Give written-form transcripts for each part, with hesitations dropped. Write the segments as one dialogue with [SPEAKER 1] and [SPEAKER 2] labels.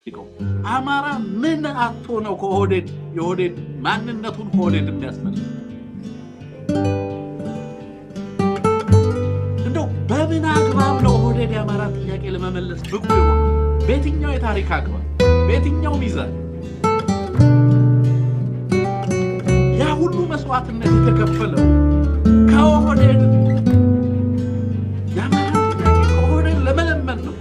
[SPEAKER 1] አማራ ምን አጥቶ ነው ከኦህዴድ የኦህዴድ ማንነቱን ከኦህዴድ የሚያስመልስ? እንደው በምን አግባብ ነው ኦህዴድ የአማራ ጥያቄ ለመመለስ ብቁ የሆነው? በየትኛው የታሪክ አግባብ? በየትኛው ሚዛን? ያ ሁሉ መስዋዕትነት የተከፈለው ከኦህዴድ የአማራ ጥያቄ ከኦህዴድ ለመለመን ነው።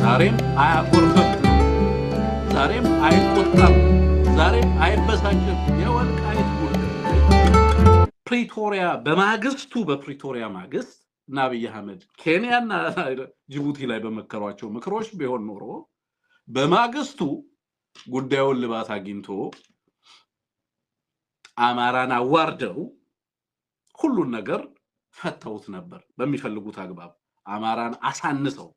[SPEAKER 1] ዛሬም አያቆርፍም፣ ዛሬም አይቆጣም፣ ዛሬም አይበሳጭም። የወልቃይት ጉዳይ ፕሪቶሪያ በማግስቱ በፕሪቶሪያ ማግስት እና አብይ አህመድ ኬንያና ጅቡቲ ላይ በመከሯቸው ምክሮች ቢሆን ኖሮ በማግስቱ ጉዳዩን ልባት አግኝቶ አማራን አዋርደው ሁሉን ነገር ፈተውት ነበር። በሚፈልጉት አግባብ አማራን አሳንሰው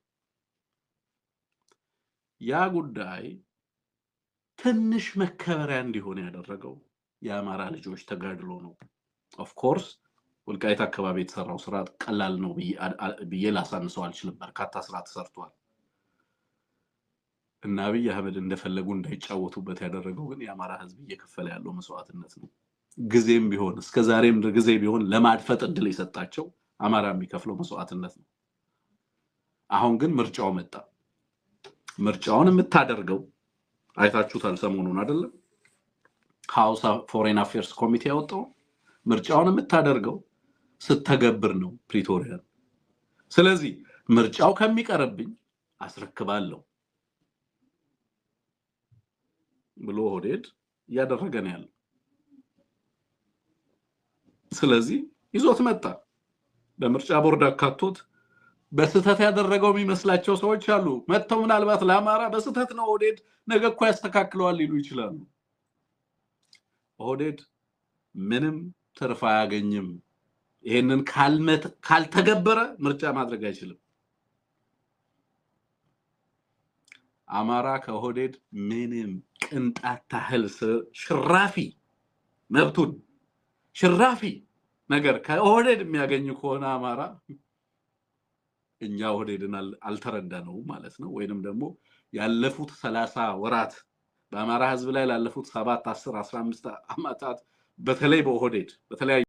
[SPEAKER 1] ያ ጉዳይ ትንሽ መከበሪያ እንዲሆን ያደረገው የአማራ ልጆች ተጋድሎ ነው። ኦፍ ኮርስ ወልቃይት አካባቢ የተሰራው ስራ ቀላል ነው ብዬ ላሳንሰው አልችልም። በርካታ ስራ ተሰርቷል እና አብይ አህመድ እንደፈለጉ እንዳይጫወቱበት ያደረገው ግን የአማራ ህዝብ እየከፈለ ያለው መስዋዕትነት ነው። ጊዜም ቢሆን እስከዛሬም ጊዜ ቢሆን ለማድፈጥ እድል የሰጣቸው አማራ የሚከፍለው መስዋዕትነት ነው። አሁን ግን ምርጫው መጣ። ምርጫውን የምታደርገው አይታችሁታል ሰሞኑን አይደለም? ሃውስ ፎሬን አፌርስ ኮሚቴ ያወጣው ምርጫውን የምታደርገው ስተገብር ነው ፕሪቶሪያ። ስለዚህ ምርጫው ከሚቀርብኝ አስረክባለሁ ብሎ ኦህዴድ እያደረገ ነው ያለው። ስለዚህ ይዞት መጣ። በምርጫ ቦርድ አካቶት በስተት ያደረገው የሚመስላቸው ሰዎች አሉ። መተው ምናልባት ለአማራ በስተት ነው ኦህዴድ ነገ እኮ ያስተካክለዋል ሊሉ ይችላሉ። ኦህዴድ ምንም ትርፍ አያገኝም። ይሄንን ካልተገበረ ምርጫ ማድረግ አይችልም። አማራ ከኦህዴድ ምንም ቅንጣት ታህል ሽራፊ መብቱን ሽራፊ ነገር ከኦህዴድ የሚያገኝ ከሆነ አማራ እኛ ኦህዴድን አልተረዳነውም ማለት ነው። ወይንም ደግሞ ያለፉት 30 ወራት በአማራ ህዝብ ላይ ላለፉት 7 10 15 አመታት በተለይ በኦህዴድ በተለይ